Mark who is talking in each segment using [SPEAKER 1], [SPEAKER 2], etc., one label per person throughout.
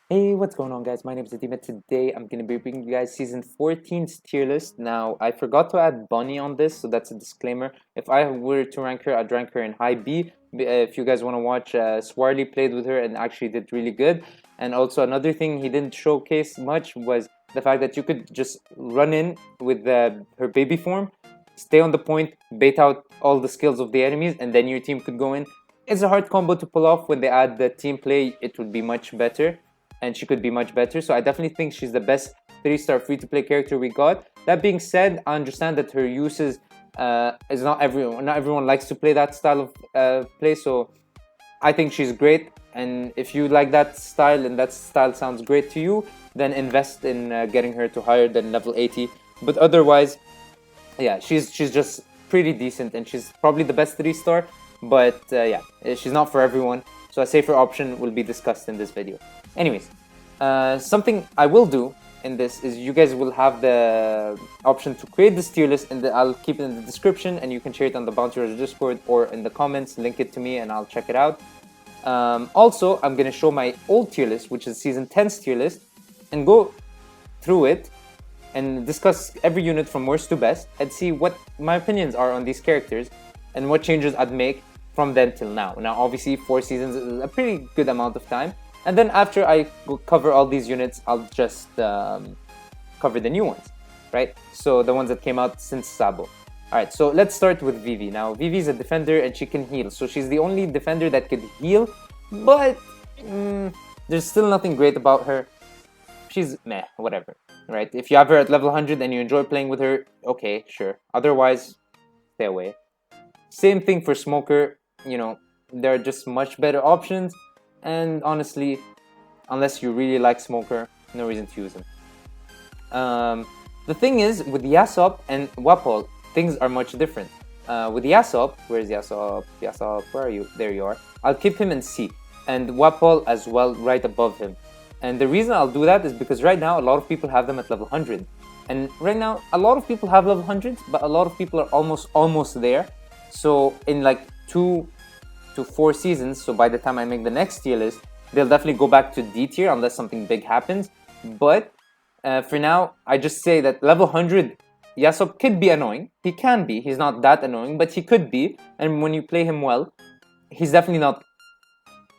[SPEAKER 1] Hey, what's going on, guys? My name is Adima. Today, I'm going to be bringing you guys season 14's tier list. Now, I forgot to add Bunny on this, so that's a disclaimer. If I were to rank her, I'd rank her in high B. If you guys want to watch, Swarley played with her and actually did really good. And also, another thing he didn't showcase much was the fact that you could just run in with her baby form, stay on the point, bait out all the skills of the enemies, and then your team could go in. It's a hard combo to pull off. When they add the team play, it would be much better and she could be much better. So I definitely think she's the best 3-star free-to-play character we got. That being said, I understand that her uses is not everyone likes to play that style of play. So I think she's great. And if you like that style and that style sounds great to you, then invest in getting her to higher than level 80. But otherwise, yeah, she's just pretty decent and she's probably the best 3-star. But yeah, she's not for everyone. So a safer option will be discussed in this video. Anyways, something I will do in this is you guys will have the option to create this tier list, and I'll keep it in the description, and you can share it on the Bounty Rush Discord or in the comments. Link it to me, and I'll check it out. Also, I'm gonna show my old tier list, which is season 10's tier list, and go through it and discuss every unit from worst to best, and see what my opinions are on these characters and what changes I'd make from then till now. Now, obviously, 4 seasons is a pretty good amount of time. And then after I cover all these units, I'll just cover the new ones, right? So the ones that came out since Sabo. Alright, so let's start with Vivi. Now, Vivi is a defender and she can heal. So she's the only defender that could heal, but there's still nothing great about her. She's meh, whatever, right? If you have her at level 100 and you enjoy playing with her, okay, sure. Otherwise, stay away. Same thing for Smoker. You know, there are just much better options. And honestly, unless you really like Smoker, no reason to use him. The thing is, with Yasop and Wapol, things are much different. With Yasop, where's Yasop? Yasop, where are you? There you are. I'll keep him in C. And Wapol as well, right above him. And the reason I'll do that is because right now, a lot of people have them at level 100. And right now, a lot of people have level 100s, but a lot of people are almost there. So in like 2 to 4 seasons, so by the time I make the next tier list, they'll definitely go back to D tier unless something big happens. But for now, I just say that level 100 Yasop could be annoying. He can be. He's not that annoying, but he could be. And when you play him well, he's definitely not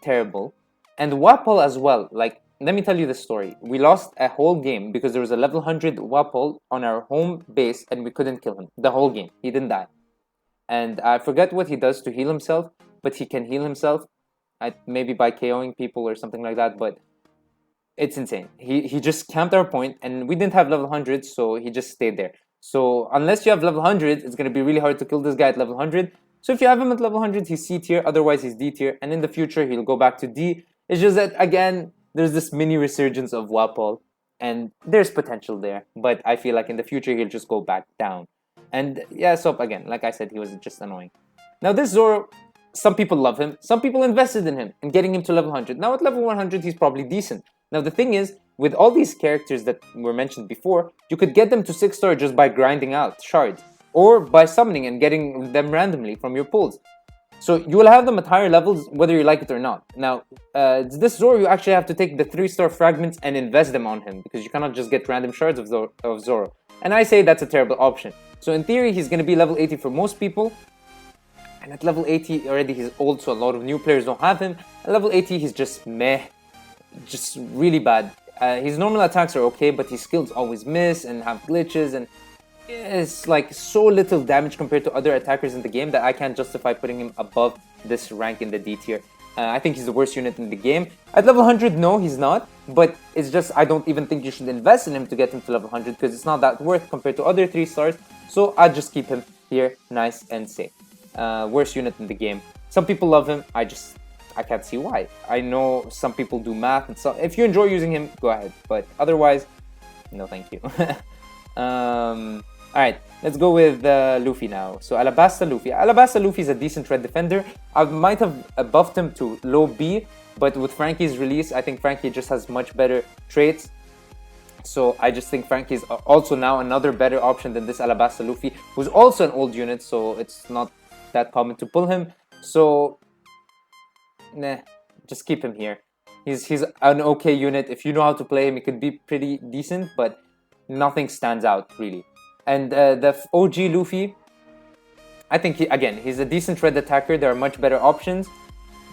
[SPEAKER 1] terrible. And Wapol as well. Like, let me tell you the story. We lost a whole game because there was a level 100 Wapol on our home base and we couldn't kill him. The whole game. He didn't die. And I forget what he does to heal himself, but he can heal himself, maybe by KOing people or something like that, but it's insane. He just camped our point, and we didn't have level 100, so he just stayed there. So unless you have level 100, it's going to be really hard to kill this guy at level 100. So if you have him at level 100, he's C tier, otherwise he's D tier, and in the future, he'll go back to D. It's just that, again, there's this mini resurgence of Wapol, and there's potential there, but I feel like in the future, he'll just go back down. And yeah, so again, like I said, he was just annoying. Now this Zora, some people love him, some people invested in him and getting him to level 100. Now at level 100, he's probably decent. Now the thing is, with all these characters that were mentioned before, you could get them to 6-star just by grinding out shards, or by summoning and getting them randomly from your pulls. So you will have them at higher levels whether you like it or not. Now, this Zora, you actually have to take the 3-star fragments and invest them on him, because you cannot just get random shards of Zora. And I say that's a terrible option. So in theory, he's going to be level 80 for most people. And at level 80 already, he's old, so a lot of new players don't have him. At level 80, he's just meh. Just really bad. His normal attacks are okay, but his skills always miss and have glitches. And it's like so little damage compared to other attackers in the game that I can't justify putting him above this rank in the D tier. I think he's the worst unit in the game. At level 100, no, he's not. But it's just, I don't even think you should invest in him to get him to level 100 because it's not that worth compared to other 3-stars. So I'd just keep him here, nice and safe. Worst unit in the game. Some people love him. I can't see why. I know some people do math, and so if you enjoy using him, go ahead. But otherwise, no, thank you. All right, let's go with Luffy now. So Alabasta Luffy. Alabasta Luffy is a decent red defender. I might have buffed him to low B, but with Frankie's release, I think Frankie just has much better traits. So I just think Frankie is also now another better option than this Alabasta Luffy, who's also an old unit, so it's not that common to pull him. So, nah, just keep him here. He's an okay unit. If you know how to play him, he could be pretty decent, but nothing stands out really. And the OG Luffy, I think again he's a decent red attacker. There are much better options,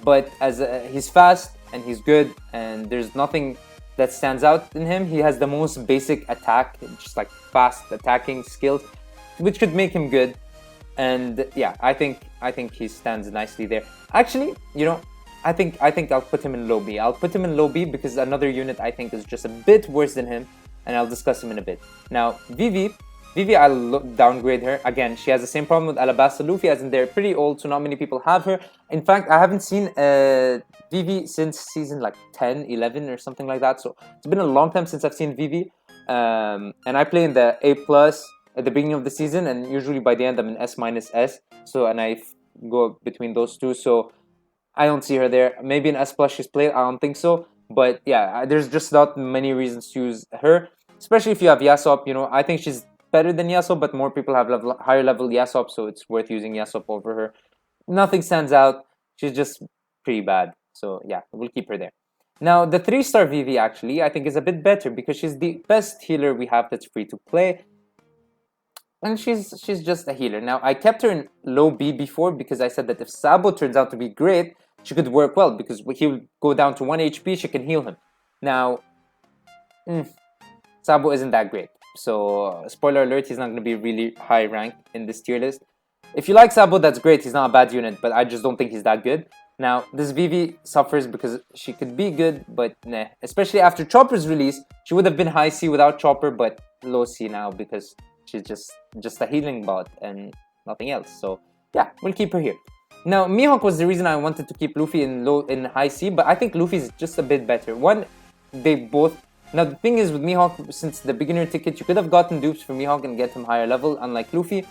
[SPEAKER 1] but as he's fast and he's good, and there's nothing that stands out in him. He has the most basic attack, just like fast attacking skills, which could make him good. And yeah, I think he stands nicely there. Actually, you know, I think I'll put him in low B. I'll put him in low B because another unit I think is just a bit worse than him, and I'll discuss him in a bit. Now, Vivi, I'll downgrade her. Again, she has the same problem with Alabasta Luffy, as in they're pretty old, so not many people have her. In fact, I haven't seen Vivi since season like 10, 11 or something like that, so it's been a long time since I've seen Vivi. And I play in the A+, at the beginning of the season, and usually by the end I'm in S-S, so, and I go between those two, so I don't see her there. Maybe in S+ she's played, I don't think so, but yeah, there's just not many reasons to use her, especially if you have Yasop. You know, I think she's better than Yasop, but more people have higher level Yasop, so it's worth using Yasop over her. Nothing stands out, she's just pretty bad, so yeah, we'll keep her there. Now, the 3-star Vivi actually, I think is a bit better because she's the best healer we have that's free to play. And she's just a healer. Now, I kept her in low B before because I said that if Sabo turns out to be great, she could work well because he'll go down to 1 HP, she can heal him. Now, Sabo isn't that great. So, spoiler alert, he's not going to be really high ranked in this tier list. If you like Sabo, that's great. He's not a bad unit, but I just don't think he's that good. Now, this Vivi suffers because she could be good, but nah. Especially after Chopper's release, she would have been high C without Chopper, but low C now because she's just a healing bot and nothing else. So yeah, we'll keep her here. Now, Mihawk was the reason I wanted to keep Luffy in high C, but I think Luffy's just a bit better. One, they both. Now the thing is with Mihawk, since the beginner ticket, you could have gotten dupes for Mihawk and get him higher level, unlike Luffy.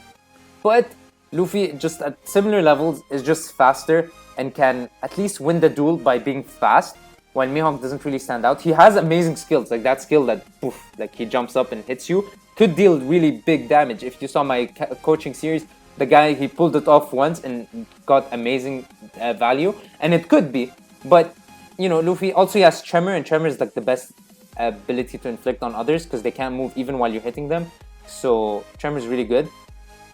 [SPEAKER 1] But Luffy, just at similar levels, is just faster and can at least win the duel by being fast, while Mihawk doesn't really stand out. He has amazing skills, like that skill that poof, like he jumps up and hits you, could deal really big damage. If you saw my coaching series, the guy, he pulled it off once and got amazing value, and it could be, but you know, Luffy also has Tremor, and Tremor is like the best ability to inflict on others because they can't move even while you're hitting them. So Tremor is really good.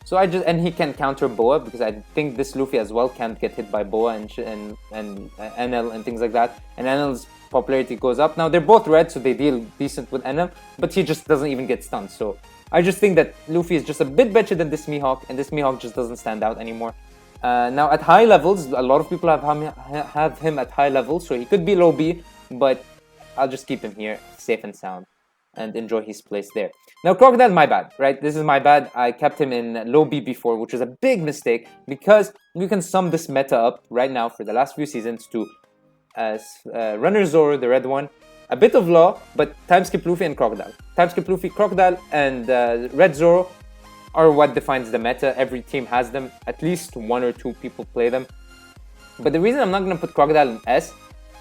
[SPEAKER 1] So and he can counter Boa because I think this Luffy as well can't get hit by Boa and NL and things like that. And NL's popularity goes up. Now they're both red, so they deal decent with NL, but he just doesn't even get stunned. So I just think that Luffy is just a bit better than this Mihawk, and this Mihawk just doesn't stand out anymore. Now at high levels, a lot of people have him at high levels, so he could be low B, but I'll just keep him here, safe and sound, and enjoy his place there. Now, Crocodile, my bad, right? This is my bad. I kept him in low B before, which was a big mistake because we can sum this meta up right now for the last few seasons to Runner Zoro, the red one, a bit of Law, but Timeskip Luffy and Crocodile. Timeskip Luffy, Crocodile, and Red Zoro are what defines the meta. Every team has them. At least 1 or 2 people play them. But the reason I'm not going to put Crocodile in S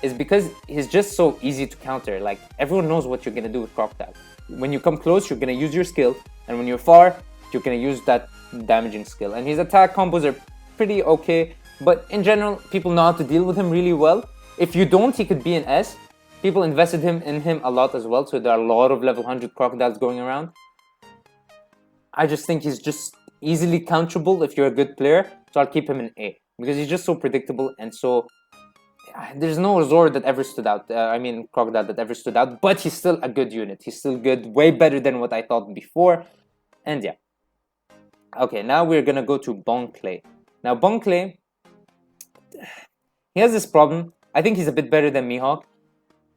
[SPEAKER 1] is because he's just so easy to counter. Like, everyone knows what you're going to do with Crocodile. When you come close, you're going to use your skill, and when you're far, you're going to use that damaging skill. And his attack combos are pretty okay, but in general, people know how to deal with him really well. If you don't, he could be an S. People invested in him a lot as well, so there are a lot of level 100 Crocodiles going around. I just think he's just easily counterable if you're a good player, so I'll keep him in A. Because he's just so predictable and so... There's no Zora that ever stood out. Crocodile that ever stood out, but he's still a good unit. He's still good, way better than what I thought before. And yeah. Okay, now we're gonna go to Bon Clay. Now, Bon Clay, he has this problem. I think he's a bit better than Mihawk.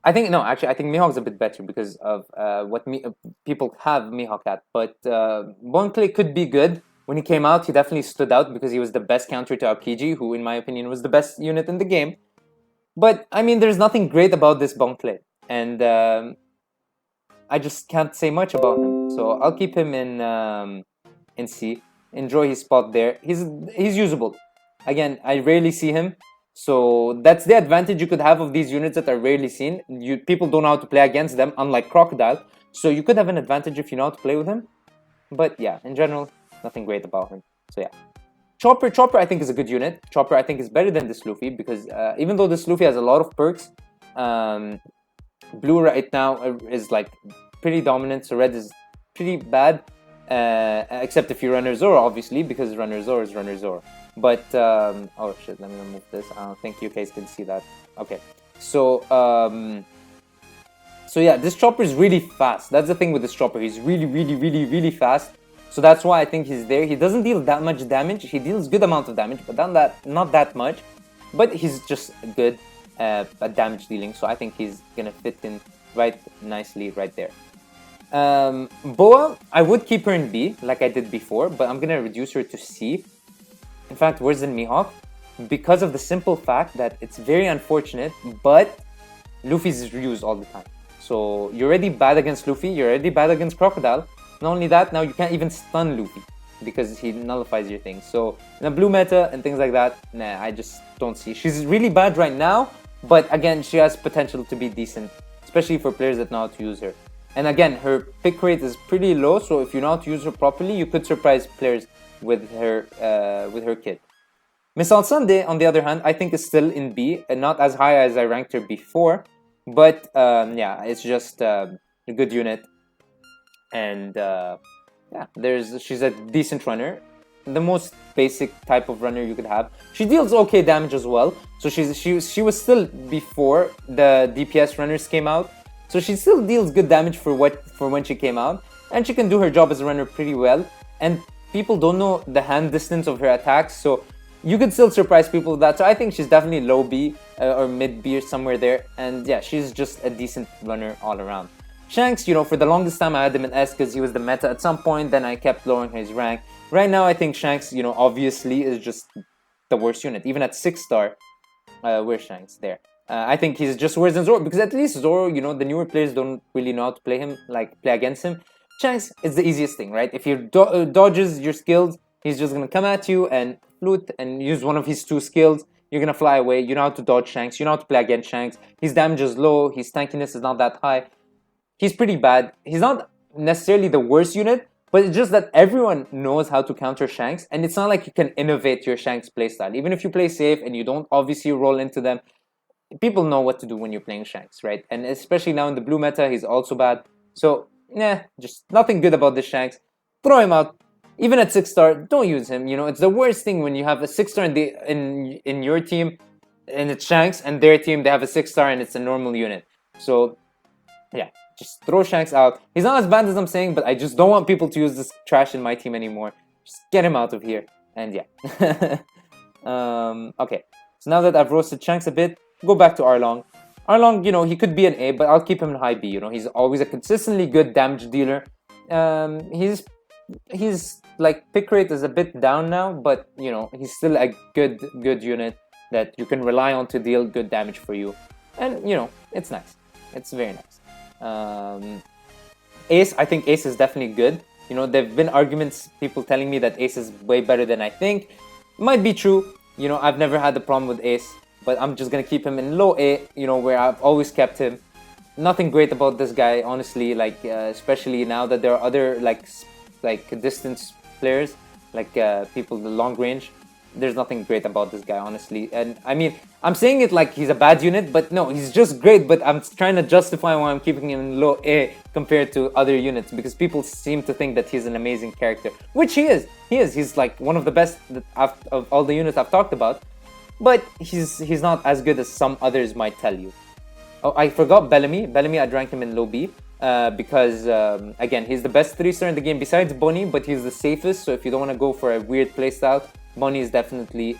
[SPEAKER 1] I think Mihawk's a bit better because of what people have Mihawk at. But Bon Clay could be good. When he came out, he definitely stood out because he was the best counter to Aokiji, who in my opinion was the best unit in the game. But, I mean, there's nothing great about this Bon Clay. And I just can't say much about him. So I'll keep him in C. Enjoy his spot there. He's usable. Again, I rarely see him. So that's the advantage you could have of these units that are rarely seen. People don't know how to play against them, unlike Crocodile. So you could have an advantage if you know how to play with him. But yeah, in general, nothing great about him. So yeah. Chopper I think is a good unit. Chopper I think is better than this Luffy because even though this Luffy has a lot of perks, Blue right now is like pretty dominant, so red is pretty bad, except if you runner Zora, obviously, because runner Zora is runner Zora. But oh shit, let me remove this. I don't think you guys can see that. Okay, so so yeah, this chopper is really fast. That's the thing with this chopper. He's really fast. So that's why I think he's there. He doesn't deal that much damage. He deals good amount of damage, but not that much. But he's just good at damage dealing. So I think he's gonna fit in right nicely right there. Boa, I would keep her in B like I did before, but I'm gonna reduce her to C. In fact, worse than Mihawk, because of the simple fact that it's very unfortunate, but Luffy's used all the time. So you're already bad against Luffy, you're already bad against Crocodile. Not only that, now you can't even stun Luffy because he nullifies your things. So in a blue meta and things like that, nah, I just don't see. She's really bad right now, but again, she has potential to be decent, especially for players that know how to use her. And again, her pick rate is pretty low, so if you know how to use her properly, you could surprise players with her kit. Miss All Sunday, on the other hand, I think is still in B, and not as high as I ranked her before. But yeah, it's just a good unit, and yeah, she's a decent runner, the most basic type of runner you could have. She deals okay damage as well, so she was still before the DPS runners came out, so she still deals good damage for when she came out, and she can do her job as a runner pretty well. And people don't know the hand distance of her attacks, so you could still surprise people with that. So I think she's definitely low B or mid B or somewhere there. And yeah, she's just a decent runner all around. Shanks, you know, for the longest time I had him in S because he was the meta at some point. Then I kept lowering his rank. Right now I think Shanks, you know, obviously is just the worst unit. Even at 6-star, where's Shanks? There. I think he's just worse than Zoro, because at least Zoro, you know, the newer players don't really know how to play him, like play against him. Shanks is the easiest thing, right? If he dodges your skills, he's just gonna come at you and flute and use one of his 2 skills. You're gonna fly away. You know how to dodge Shanks. You know how to play against Shanks. His damage is low. His tankiness is not that high. He's pretty bad. He's not necessarily the worst unit, but it's just that everyone knows how to counter Shanks, and it's not like you can innovate your Shanks playstyle. Even if you play safe and you don't obviously roll into them, people know what to do when you're playing Shanks, right? And especially now in the blue meta, he's also bad. So, nah, just nothing good about this Shanks. Throw him out. Even at 6-star, don't use him. You know, it's the worst thing when you have a 6-star in your team, and it's Shanks, and their team, they have a 6-star and it's a normal unit. So, yeah, just throw Shanks out. He's not as bad as I'm saying, but I just don't want people to use this trash in my team anymore. Just get him out of here. And yeah. Okay, so now that I've roasted Shanks a bit, go back to Arlong. Arlong, you know, he could be an A, but I'll keep him in high B. You know, he's always a consistently good damage dealer. He's like pick rate is a bit down now, but you know, he's still a good unit that you can rely on to deal good damage for you. And you know, it's nice. It's very nice. Ace, I think Ace is definitely good. You know, there've been arguments, people telling me that Ace is way better than I think. Might be true. You know, I've never had a problem with Ace, but I'm just gonna keep him in low A, you know, where I've always kept him. Nothing great about this guy, honestly, like, especially now that there are other, like distance players, like people the long range. There's nothing great about this guy, honestly. And I mean, I'm saying it like he's a bad unit, but no, he's just great. But I'm trying to justify why I'm keeping him in low A compared to other units, because people seem to think that he's an amazing character, which he is. He's like one of the best of all the units I've talked about, but he's not as good as some others might tell you. Oh, I forgot Bellamy. Bellamy, I'd rank him in low B. Because again, he's the best 3-star in the game besides Bonnie, but he's the safest. So if you don't want to go for a weird playstyle, Bonnie is definitely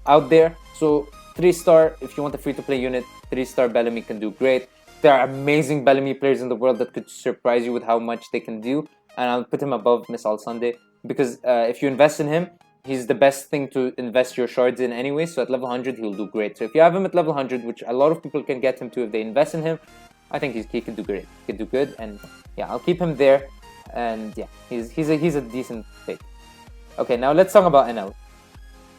[SPEAKER 1] out there. So 3-star, if you want a free-to-play unit, 3-star Bellamy can do great. There are amazing Bellamy players in the world that could surprise you with how much they can do, and I'll put him above Miss All Sunday because if you invest in him, he's the best thing to invest your shards in anyway. So at level 100, he'll do great. So if you have him at level 100, which a lot of people can get him to if they invest in him, I think he can do great. He can do good, and yeah, I'll keep him there. And yeah, he's a decent pick. Okay, now let's talk about NL.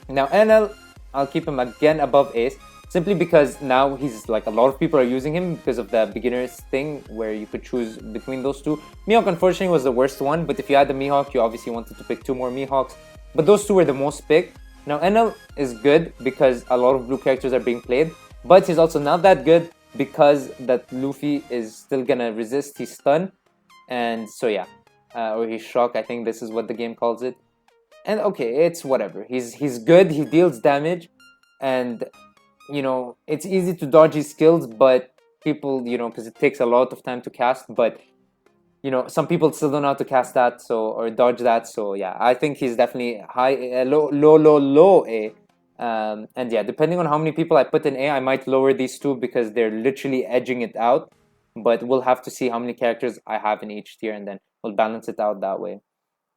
[SPEAKER 1] Now NL, I'll keep him again above Ace, simply because now he's like a lot of people are using him because of the beginners thing where you could choose between those two. Mihawk unfortunately was the worst one, but if you had the Mihawk, you obviously wanted to pick 2 more Mihawks. But those 2 were the most picked. Now NL is good because a lot of blue characters are being played, but he's also not that good because that Luffy is still gonna resist his stun, and so yeah, or his shock. I think this is what the game calls it. And okay, it's whatever. He's good. He deals damage, and it's easy to dodge his skills, but people, because it takes a lot of time to cast, but some people still don't know how to cast that, so or dodge that. So yeah, I think he's definitely high, low A. And yeah, depending on how many people I put in A, I might lower these two because they're literally edging it out. But we'll have to see how many characters I have in each tier, and then we'll balance it out that way.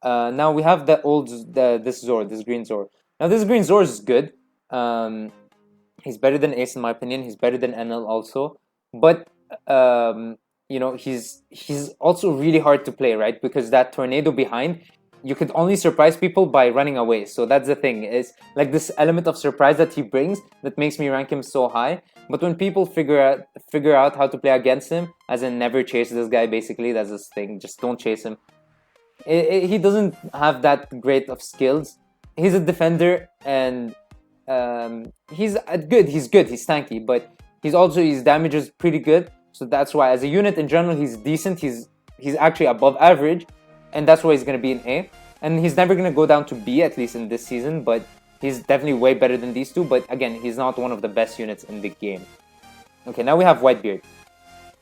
[SPEAKER 1] Now we have this Zora, this green Zora. Now this green Zora is good. He's better than Ace in my opinion. He's better than NL also, but he's also really hard to play, right? Because that tornado behind, you could only surprise people by running away. So that's the thing, is like this element of surprise that he brings that makes me rank him so high. But when people figure out how to play against him, as in never chase this guy, basically that's this thing, just don't chase him. He doesn't have that great of skills. He's a defender, and he's good. He's tanky, but his damage is pretty good. So that's why, as a unit in general, he's decent. He's actually above average, and that's why he's gonna be an A. And he's never gonna go down to B, at least in this season. But he's definitely way better than these two. But again, he's not one of the best units in the game. Okay, now we have Whitebeard.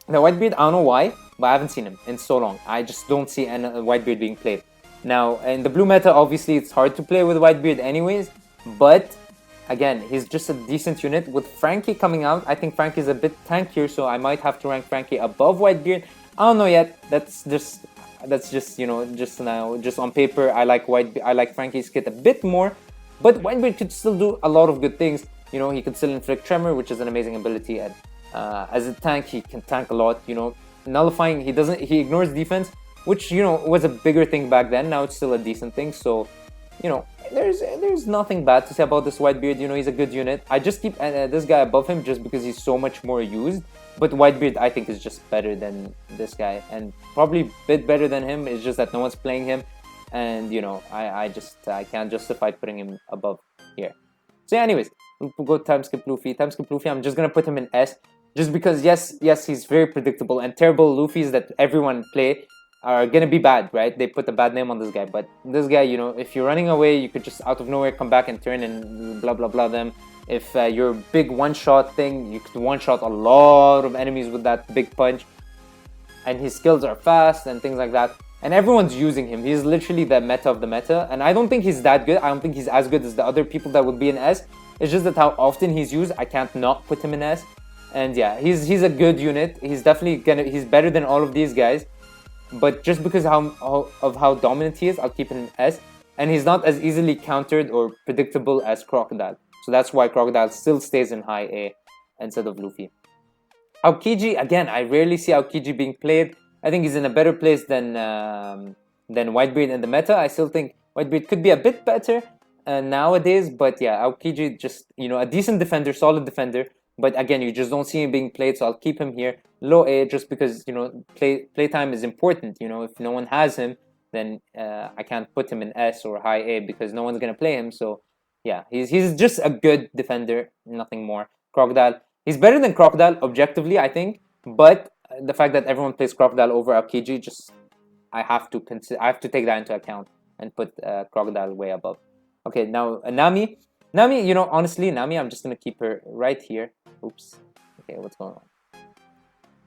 [SPEAKER 1] Now Whitebeard, I don't know why, but I haven't seen him in so long. I just don't see Whitebeard being played. Now, in the blue meta, obviously it's hard to play with Whitebeard anyways, but again, he's just a decent unit. With Frankie coming out, I think Frankie's a bit tankier, so I might have to rank Frankie above Whitebeard. I don't know yet. That's just just on paper. I like Frankie's kit a bit more, but Whitebeard could still do a lot of good things. He could still inflict tremor, which is an amazing ability, and as a tank, he can tank a lot. Nullifying, he ignores defense, which was a bigger thing back then. Now it's still a decent thing. So there's nothing bad to say about this Whitebeard. He's a good unit. I just keep this guy above him just because he's so much more used. But Whitebeard, I think, is just better than this guy, and probably a bit better than him. It's just that no one's playing him, and I can't justify putting him above here. So yeah, anyways, we'll go time skip Luffy. I'm just gonna put him in S, just because yes, he's very predictable, and terrible Luffys that everyone play are gonna be bad, right? They put a bad name on this guy, but this guy, if you're running away, you could just out of nowhere come back and turn and blah blah blah them. If you're a big one-shot thing, you could one-shot a lot of enemies with that big punch, and his skills are fast and things like that. And everyone's using him. He's literally the meta of the meta, and I don't think he's that good. I don't think he's as good as the other people that would be in S. It's just that how often he's used, I can't not put him in S. And yeah, he's a good unit. He's definitely he's better than all of these guys. But just because of how dominant he is, I'll keep him in S. And he's not as easily countered or predictable as Crocodile. So that's why Crocodile still stays in high A instead of Luffy. Aokiji, again, I rarely see Aokiji being played. I think he's in a better place than Whitebeard in the meta. I still think Whitebeard could be a bit better nowadays. But yeah, Aokiji, just, a decent defender, solid defender. But again, you just don't see him being played, so I'll keep him here. Low A, just because, playtime is important. If no one has him, then I can't put him in S or high A because no one's going to play him. So yeah, he's just a good defender, nothing more. Crocodile, he's better than Crocodile objectively, I think. But the fact that everyone plays Crocodile over Aokiji, I have to take that into account and put Crocodile way above. Okay, now Nami. Nami, honestly, Nami, I'm just going to keep her right here. Oops. Okay, what's going on?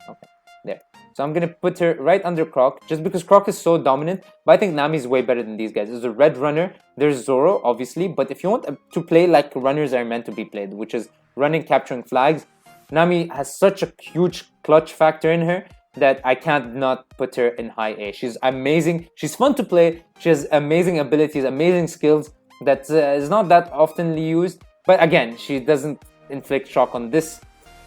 [SPEAKER 1] Okay, there. So I'm going to put her right under Croc, just because Croc is so dominant. But I think Nami is way better than these guys. There's a red runner. There's Zoro, obviously. But if you want to play like runners are meant to be played, which is running, capturing flags, Nami has such a huge clutch factor in her that I can't not put her in high A. She's amazing. She's fun to play. She has amazing abilities, amazing skills that is not that oftenly used. But again, she doesn't inflict shock on this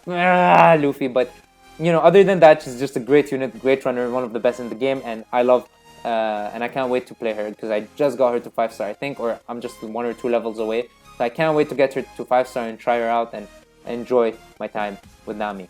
[SPEAKER 1] Luffy. But other than that, she's just a great unit, great runner, one of the best in the game, and I love and I can't wait to play her because I just got her to 5-star, I think, or I'm just 1 or 2 levels away. So I can't wait to get her to 5-star and try her out and enjoy my time with Nami.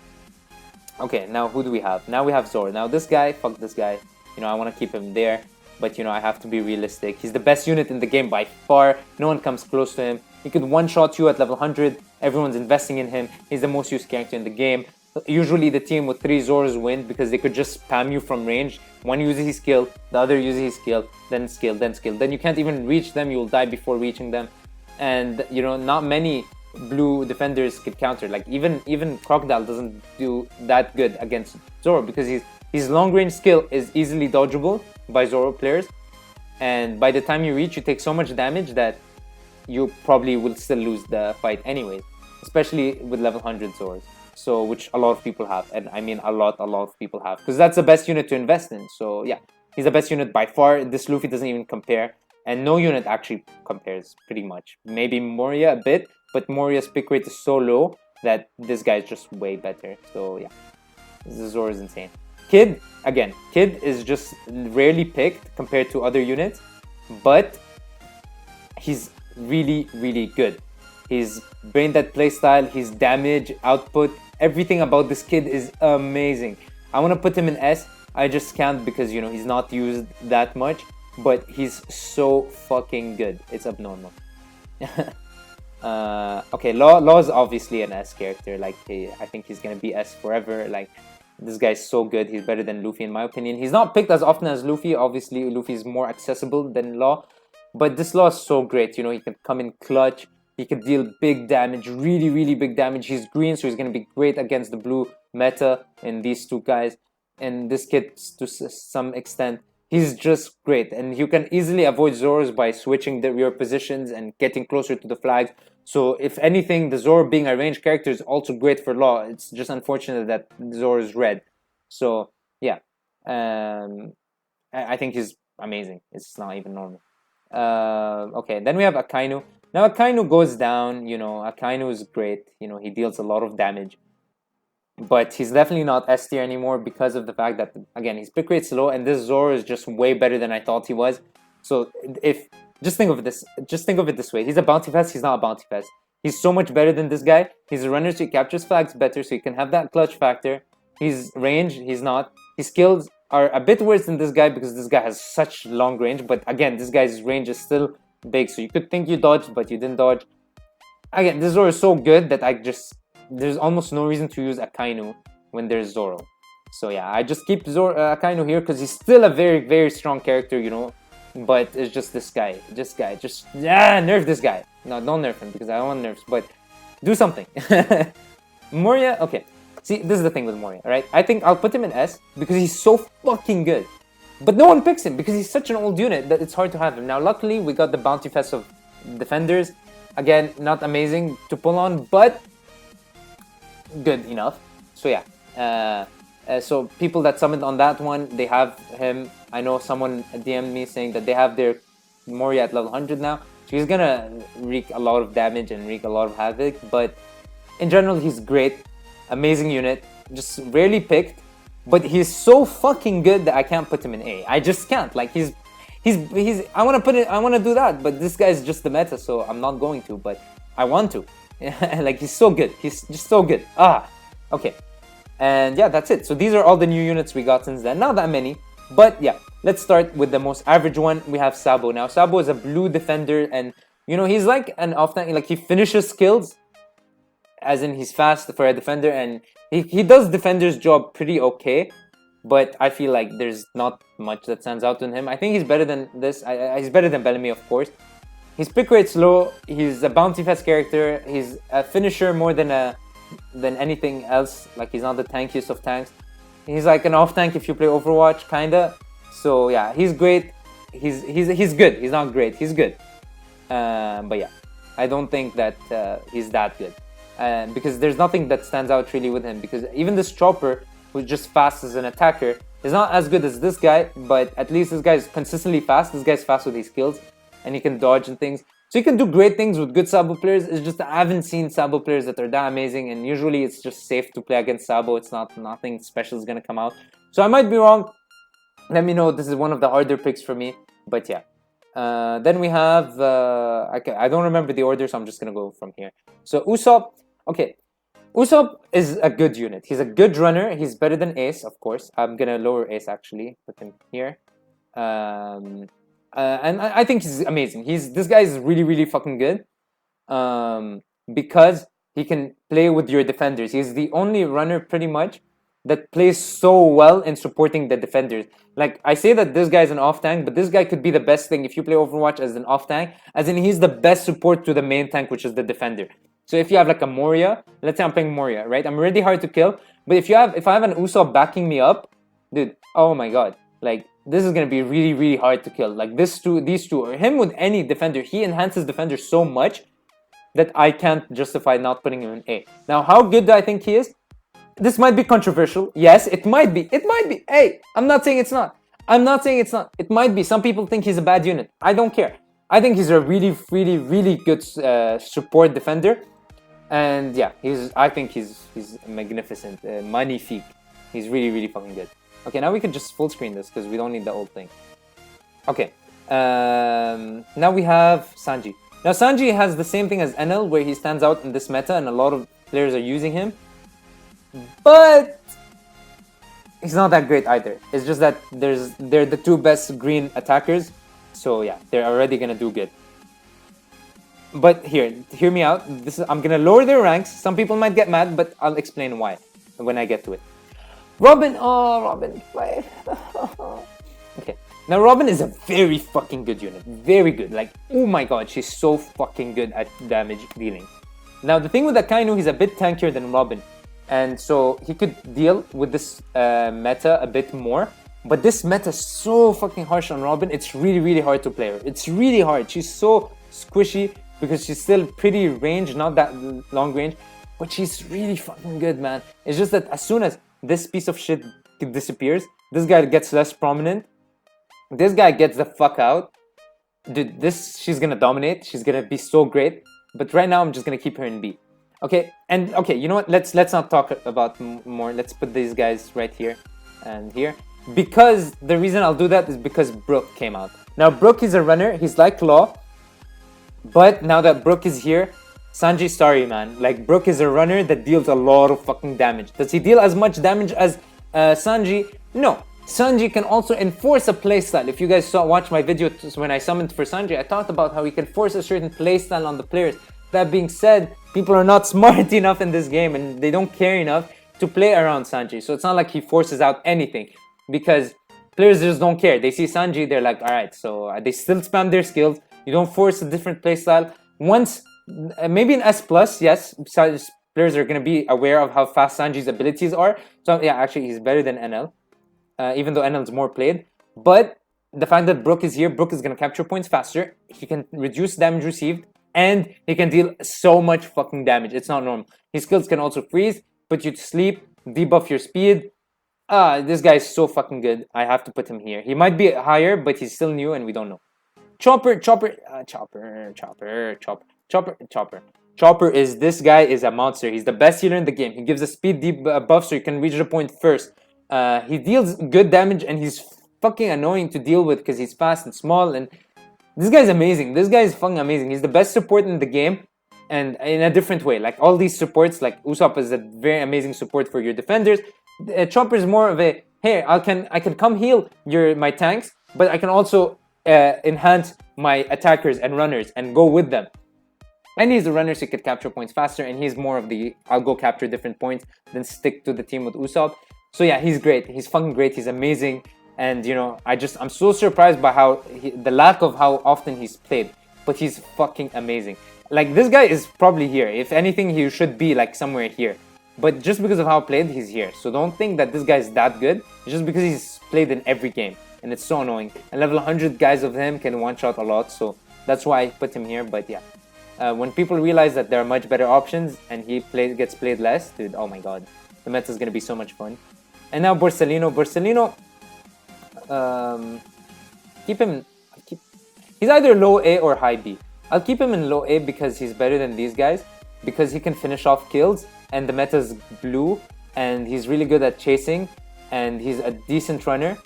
[SPEAKER 1] Okay, now who do we have? Now we have Zora. Now this guy, fuck this guy. I want to keep him there. But, I have to be realistic. He's the best unit in the game by far. No one comes close to him. He could one-shot you at level 100. Everyone's investing in him. He's the most used character in the game. Usually the team with 3 Zoras win because they could just spam you from range. One uses his skill, the other uses his skill, then skill, then skill. Then you can't even reach them, you'll die before reaching them. And you know, not many blue defenders could counter. Like even Crocodile doesn't do that good against Zoro because his long range skill is easily dodgeable by Zoro players. And by the time you reach, you take so much damage that you probably will still lose the fight anyways, especially with level 100 Zoras. So, which a lot of people have, and I mean a lot of people have, because that's the best unit to invest in. So yeah, he's the best unit by far. This Luffy doesn't even compare, and no unit actually compares pretty much. Maybe Moria a bit, but Moria's pick rate is so low that this guy is just way better. So yeah, Zoro is insane. Kid, again, Kid is just rarely picked compared to other units, but he's really good. His brain dead playstyle, his damage output, everything about this kid is amazing. I want to put him in S. I just can't because, you know, he's not used that much, but he's so fucking good. It's abnormal. Okay, Law is obviously an S character. Like, I think he's gonna be S forever. Like, this guy's so good. He's better than Luffy in my opinion. He's not picked as often as Luffy. Obviously, Luffy's more accessible than Law, but this Law is so great. You know, he can come in clutch. He can deal big damage, really big damage. He's green, so he's gonna be great against the blue meta and these two guys. And this kid, to some extent, he's just great. And you can easily avoid Zoros by switching your positions and getting closer to the flags. So if anything, the Zoro being a ranged character is also great for Law. It's just unfortunate that Zoro is red. So yeah, I think he's amazing. It's not even normal. Okay, then we have Akainu. Now Akainu goes down, you know, Akainu is great, you know, he deals a lot of damage. But he's definitely not S tier anymore because of the fact that, again, his pick rate's low and this Zoro is just way better than I thought he was. So just think of it this way. He's a bounty fest, he's not a bounty fest. He's so much better than this guy. He's a runner, so he captures flags better, so he can have that clutch factor. He's range, he's not. His skills are a bit worse than this guy because this guy has such long range, but again, this guy's range is still big, so you could think you dodged, but you didn't dodge. Again, this Zoro is so good that there's almost no reason to use Akainu when there's Zoro. So yeah, I just keep Akainu here because he's still a very strong character, you know, but it's just this guy, nerf this guy. No, don't nerf him because I don't want nerfs, but do something. Moria, okay. See, this is the thing with Moria, right? I think I'll put him in S because he's so fucking good. But no one picks him because he's such an old unit that it's hard to have him. Now, luckily, we got the Bounty Fest of Defenders. Again, not amazing to pull on, but good enough. So yeah. So people that summoned on that one, they have him. I know someone DM'd me saying that they have their Moria at level 100 now. So he's gonna wreak a lot of damage and wreak a lot of havoc. But in general, he's great. Amazing unit. Just rarely picked. But he's so fucking good that I can't put him in A. I just can't. Like he's I want to do that, but this guy is just the meta, so I'm not going to, but I want to. Like he's so good. He's just so good. Okay. And yeah, that's it. So these are all the new units we got since then. Not that many, but yeah. Let's start with the most average one. We have Sabo. Now Sabo is a blue defender, and you know, he's like an off-tank, like he finishes skills, as in he's fast for a defender, and he does defender's job pretty okay, but I feel like there's not much that stands out in him. I think he's better than this. He's better than Bellamy, of course. His pick rate's low. He's a bounty fest character. He's a finisher more than anything else. Like he's not the tankiest of tanks. He's like an off tank if you play Overwatch, kinda. So yeah, he's great. He's good. He's not great. He's good. But yeah, I don't think that he's that good. Because there's nothing that stands out really with him, because even this Chopper, who's just fast as an attacker, is not as good as this guy, but at least this guy is consistently fast. This guy's fast with his skills, and he can dodge and things. So he can do great things with good Sabo players. It's just that I haven't seen Sabo players that are that amazing, and usually it's just safe to play against Sabo. It's nothing special is gonna come out. So I might be wrong. Let me know. This is one of the harder picks for me, but yeah. Then we have I don't remember the order, so I'm just gonna go from here. So Usopp. Okay, Usopp is a good unit. He's a good runner. He's better than Ace, of course. I'm gonna lower Ace actually, put him here. And I think he's amazing. This guy is really fucking good. Because He can play with your defenders. He's the only runner pretty much that plays so well in supporting the defenders. Like, I say that this guy's an off tank, but this guy could be the best thing if you play Overwatch as an off tank, as in he's the best support to the main tank, which is the defender. So if you have like a Moria, let's say I'm playing Moria, right? I'm already hard to kill, but if I have an Usopp backing me up, dude, oh my god, like this is gonna be really, really hard to kill. Like these two, or him with any defender, he enhances defender so much that I can't justify not putting him in A. Now, how good do I think he is? This might be controversial. Yes, it might be. It might be. Hey, I'm not saying it's not. I'm not saying it's not. It might be. Some people think he's a bad unit. I don't care. I think he's a really, really, really good support defender. And yeah, I think he's magnificent. Magnifique. He's really, really fucking good. Okay, now we can just full screen this because we don't need the old thing. Okay. Now we have Sanji. Now Sanji has the same thing as Enel, where he stands out in this meta and a lot of players are using him. But he's not that great either. It's just that they're the two best green attackers. So yeah, they're already gonna do good. But hear me out. I'm gonna lower their ranks. Some people might get mad, but I'll explain why when I get to it. Robin, play. Okay. Now Robin is a very fucking good unit. Very good. Like, oh my god, she's so fucking good at damage dealing. Now the thing with Akainu, he's a bit tankier than Robin. And so he could deal with this meta a bit more. But this meta is so fucking harsh on Robin. It's really, really hard to play her. It's really hard. She's so squishy because she's still pretty range, not that long range. But she's really fucking good, man. It's just that as soon as this piece of shit disappears, this guy gets less prominent. This guy gets the fuck out. Dude, she's gonna dominate. She's gonna be so great. But right now, I'm just gonna keep her in B. Okay, and okay, you know what? Let's not talk about more. Let's put these guys right here and here. Because the reason I'll do that is because Brook came out. Now, Brook is a runner. He's like Law. But now that Brook is here, Sanji, sorry, man. Like, Brook is a runner that deals a lot of fucking damage. Does he deal as much damage as Sanji? No. Sanji can also enforce a playstyle. If you guys watch my video when I summoned for Sanji, I talked about how he can force a certain playstyle on the players. That being said, people are not smart enough in this game and they don't care enough to play around Sanji. So it's not like he forces out anything because players just don't care. They see Sanji, they're like, alright, so they still spam their skills. You don't force a different playstyle. Once, maybe in S+, yes, players are going to be aware of how fast Sanji's abilities are. So yeah, actually he's better than NL, even though NL's more played. But the fact that Brook is here, Brook is going to capture points faster. He can reduce damage received. And he can deal so much fucking damage. It's not normal. His skills can also freeze, put you to sleep, debuff your speed. This guy is so fucking good. I have to put him here. He might be higher, but he's still new and we don't know. Chopper is, this guy is a monster. He's the best healer in the game. He gives a speed debuff so you can reach the point first. He deals good damage and he's fucking annoying to deal with because he's fast and small and this guy's amazing. This guy is fucking amazing. He's the best support in the game and in a different way. Like all these supports, like Usopp is a very amazing support for your defenders. Chopper is more of a, hey, I can come heal my tanks, but I can also enhance my attackers and runners and go with them. And he's a runner so he could capture points faster and he's more of the, I'll go capture different points than stick to the team with Usopp. So yeah, he's great. He's fucking great. He's amazing. And you know, I'm so surprised by the lack of how often he's played, but he's fucking amazing. Like this guy is probably here. If anything, he should be like somewhere here. But just because of how played, he's here. So don't think that this guy is that good. It's just because he's played in every game, and it's so annoying. And level 100 guys of him can one-shot a lot, so that's why I put him here. But yeah, when people realize that there are much better options and he gets played less, dude, oh my god, the meta is gonna be so much fun. And now Borsalino. He's either low A or high B. I'll keep him in low A because he's better than these guys, because he can finish off kills and the meta's blue and he's really good at chasing and he's a decent runner.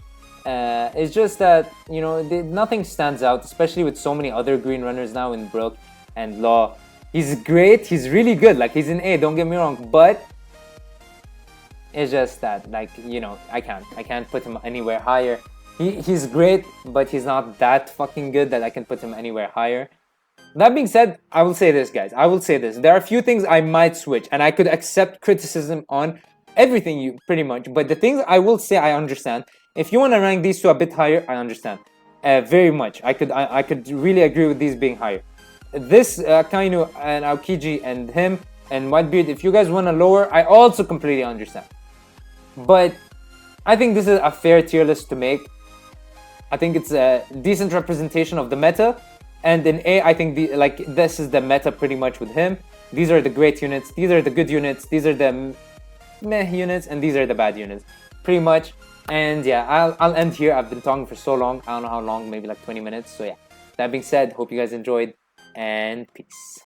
[SPEAKER 1] It's just that, you know, nothing stands out, especially with so many other green runners now in Brook and Law. He's great, he's really good, like he's in A, don't get me wrong, but it's just that, like, you know, I can't put him anywhere higher. He's great, but he's not that fucking good that I can put him anywhere higher. That being said, I will say this, guys. I will say this. There are a few things I might switch, and I could accept criticism on everything you pretty much. But the things I will say I understand. If you want to rank these two a bit higher, I understand. Very much. I could really agree with these being higher. This Kainu and Aokiji and him and Whitebeard, if you guys want to lower, I also completely understand. But I think this is a fair tier list to make. I think it's a decent representation of the meta. And in A, I think this is the meta pretty much with him. These are the great units. These are the good units. These are the meh units, and these are the bad units, pretty much. And yeah, I'll end here. I've been talking for so long. I don't know how long, maybe like 20 minutes. So yeah, that being said, hope you guys enjoyed, and peace.